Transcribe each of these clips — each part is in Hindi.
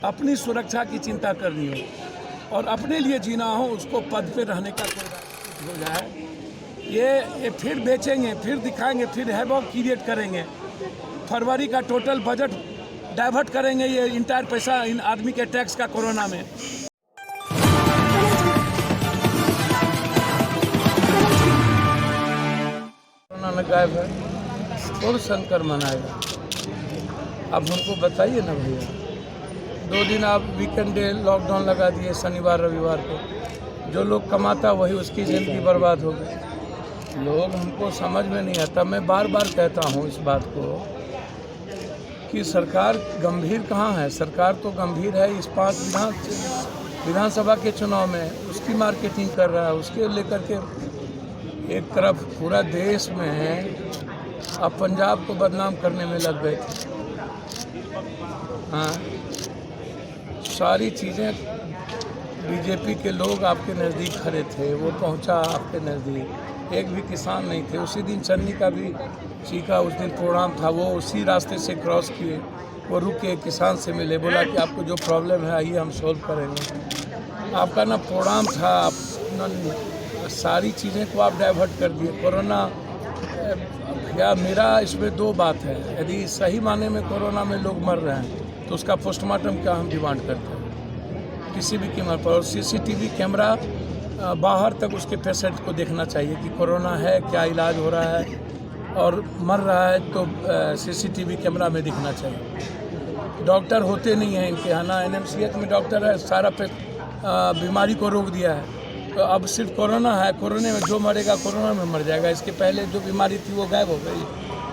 अपनी सुरक्षा की चिंता करनी हो और अपने लिए जीना हो, उसको पद पे रहने का कोई हो जाए, ये फिर बेचेंगे, फिर दिखाएंगे, फिर हैवॉक क्रिएट करेंगे। फरवरी का टोटल बजट डाइवर्ट करेंगे ये इंटायर पैसा इन आदमी के टैक्स का कोरोना में। कोरोना में गायब है और संक्रमण आएगा। अब हमको बताइए ना भैया, 2 दिन आप वीकेंड डे लॉकडाउन लगा दिए, शनिवार रविवार को। जो लोग कमाता वही उसकी ज़िंदगी बर्बाद हो गई। लोग हमको समझ में नहीं आता। मैं बार बार कहता हूँ इस बात को कि सरकार गंभीर कहाँ है। सरकार तो गंभीर है इस 5 विधानसभा के चुनाव में, उसकी मार्केटिंग कर रहा है। उसके लेकर के एक तरफ पूरा देश में है, अब पंजाब को बदनाम करने में लग गए थे। हाँ, सारी चीज़ें बीजेपी के लोग आपके नज़दीक खड़े थे, वो पहुंचा आपके नज़दीक। एक भी किसान नहीं थे। उसी दिन चन्नी का भी चीखा, उस दिन प्रोग्राम था, वो उसी रास्ते से क्रॉस किए, वो रुक के किसान से मिले, बोला कि आपको जो प्रॉब्लम है आइए हम सॉल्व करेंगे। आपका ना प्रोग्राम था, आप सारी चीज़ें को आप डाइवर्ट कर दिए। कोरोना या मेरा इसमें 2 बात है। यदि सही माने में कोरोना में लोग मर रहे हैं तो उसका पोस्टमार्टम का हम डिमांड करते हैं किसी भी कीमत पर। और सीसीटीवी कैमरा बाहर तक उसके पेशेंट को देखना चाहिए कि कोरोना है, क्या इलाज हो रहा है, और मर रहा है तो सीसीटीवी कैमरा में दिखना चाहिए। डॉक्टर होते नहीं हैं इनके यहाँ, ना एनएमसीएच में डॉक्टर है, सारा बीमारी को रोक दिया है। तो अब सिर्फ कोरोना है, कोरोना में जो मरेगा कोरोना में मर जाएगा। इसके पहले जो बीमारी थी वो गायब हो गई,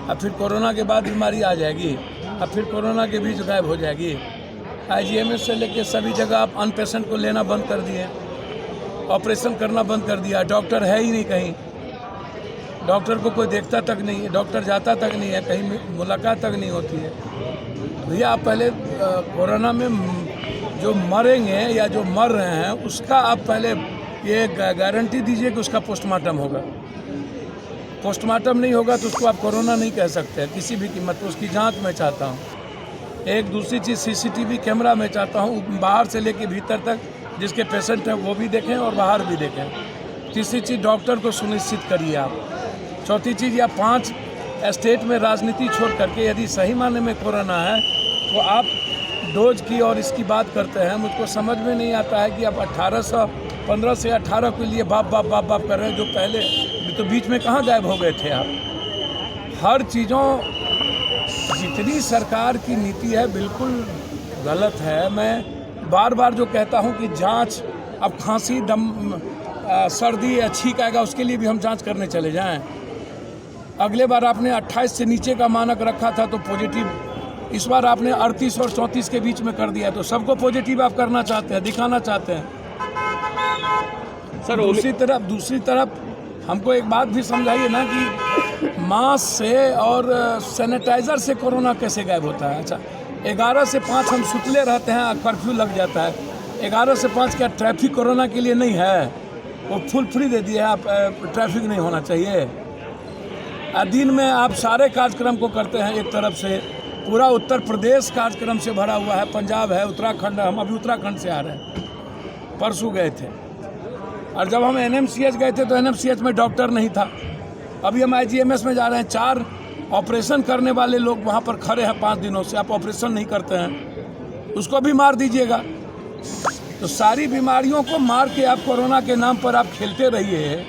अब फिर कोरोना के बाद बीमारी आ जाएगी, अब फिर कोरोना के बीच गायब हो जाएगी। आईजीएमएस से लेके सभी जगह आप अन पेशेंट को लेना बंद कर दिए, ऑपरेशन करना बंद कर दिया। डॉक्टर है ही नहीं कहीं, डॉक्टर को कोई देखता तक नहीं है, डॉक्टर जाता तक नहीं है, कहीं मुलाकात तक नहीं होती है। भैया आप पहले कोरोना में जो मरेंगे या जो मर रहे हैं उसका आप पहले ये गारंटी दीजिए कि उसका पोस्टमार्टम होगा। पोस्टमार्टम नहीं होगा तो उसको आप कोरोना नहीं कह सकते किसी भी कीमत पर। उसकी जांच मैं चाहता हूं। एक दूसरी चीज़ सीसीटीवी कैमरा मैं चाहता हूं, बाहर से लेके भीतर तक जिसके पेशेंट हैं वो भी देखें और बाहर भी देखें। तीसरी चीज़ डॉक्टर को सुनिश्चित करिए आप। चौथी चीज़, या 5 स्टेट में राजनीति छोड़ करके यदि सही माने में कोरोना है तो आप डोज की और इसकी बात करते हैं। मुझको समझ में नहीं आता है कि आप 15 से 18 के लिए बाप कर रहे हैं, जो पहले तो बीच में कहाँ गायब हो गए थे आप। हर चीज़ों जितनी सरकार की नीति है बिल्कुल गलत है। मैं बार बार जो कहता हूँ कि जांच, अब खांसी, दम, सर्दी, छींक आएगा उसके लिए भी हम जांच करने चले जाएं। अगले बार आपने 28 से नीचे का मानक रखा था तो पॉजिटिव, इस बार आपने 38 और 34 के बीच में कर दिया, तो सबको पॉजिटिव आप करना चाहते हैं, दिखाना चाहते हैं सर। दूसरी तरफ हमको एक बात भी समझाइए ना कि मास्क से और सैनिटाइज़र से कोरोना कैसे गायब होता है। अच्छा, 11 से 5 हम सुतले रहते हैं, कर्फ्यू लग जाता है। 11 से 5 क्या ट्रैफिक कोरोना के लिए नहीं है? वो फुल फ्री दे दिए, आप ट्रैफिक नहीं होना चाहिए। दिन में आप सारे कार्यक्रम को करते हैं। एक तरफ से पूरा उत्तर प्रदेश कार्यक्रम से भरा हुआ है, पंजाब है, उत्तराखंड है। हम अभी उत्तराखंड से आ रहे हैं, परसों गए थे। और जब हम एनएमसीएच गए थे तो एनएमसीएच में डॉक्टर नहीं था। अभी हम आईजीएमएस में जा रहे हैं, 4 ऑपरेशन करने वाले लोग वहाँ पर खड़े हैं 5 दिनों से। आप ऑपरेशन नहीं करते हैं, उसको भी मार दीजिएगा। तो सारी बीमारियों को मार के आप कोरोना के नाम पर आप खेलते रहिए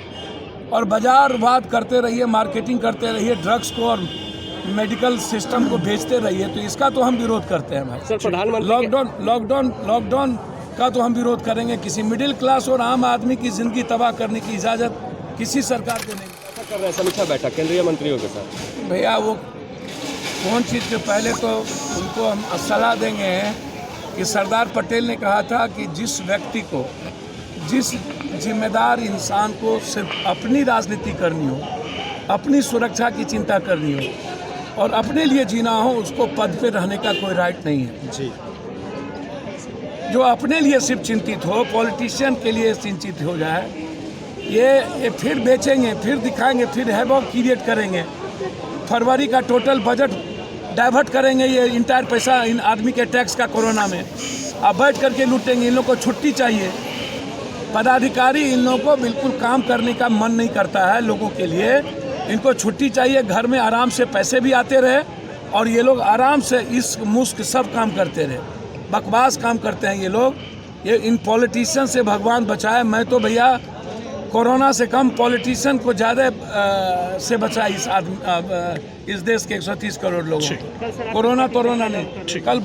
और बाजारवाद करते रहिए, मार्केटिंग करते रहिए, ड्रग्स को और मेडिकल सिस्टम को बेचते रहिए। तो इसका तो हम विरोध करते हैं भाई। सर, प्रधानमंत्री लॉकडाउन का तो हम विरोध करेंगे। किसी मिडिल क्लास और आम आदमी की जिंदगी तबाह करने की इजाज़त किसी सरकार को नहीं। कर रहे हैं समीक्षा बैठक केंद्रीय मंत्रियों के साथ। भैया वो कौन चीज़ के पहले तो उनको हम सलाह देंगे कि सरदार पटेल ने कहा था कि जिस व्यक्ति को, जिस जिम्मेदार इंसान को सिर्फ अपनी राजनीति करनी हो, अपनी सुरक्षा की चिंता करनी हो और अपने लिए जीना हो, उसको पद पे रहने का कोई राइट नहीं है जी। जो अपने लिए सिर्फ चिंतित हो, पॉलिटिशियन के लिए चिंतित हो जाए, ये फिर बेचेंगे, फिर दिखाएंगे, फिर हैवॉक क्रिएट करेंगे। फरवरी का टोटल बजट डाइवर्ट करेंगे ये इंटायर पैसा इन आदमी के टैक्स का कोरोना में। अब बैठ करके लूटेंगे। इन लोगों को छुट्टी चाहिए। पदाधिकारी इन लोगों को बिल्कुल काम करने का मन नहीं करता है लोगों के लिए। इनको छुट्टी चाहिए, घर में आराम से पैसे भी आते रहे और ये लोग आराम से इस मुश्क सब काम करते रहे। बकवास काम करते हैं ये लोग। ये इन पॉलिटिशियन से भगवान बचाए। मैं तो भैया कोरोना से कम पॉलिटिशियन को ज़्यादा से बचाए इस देश के 130 करोड़ लोगों को। कोरोना नहीं, कल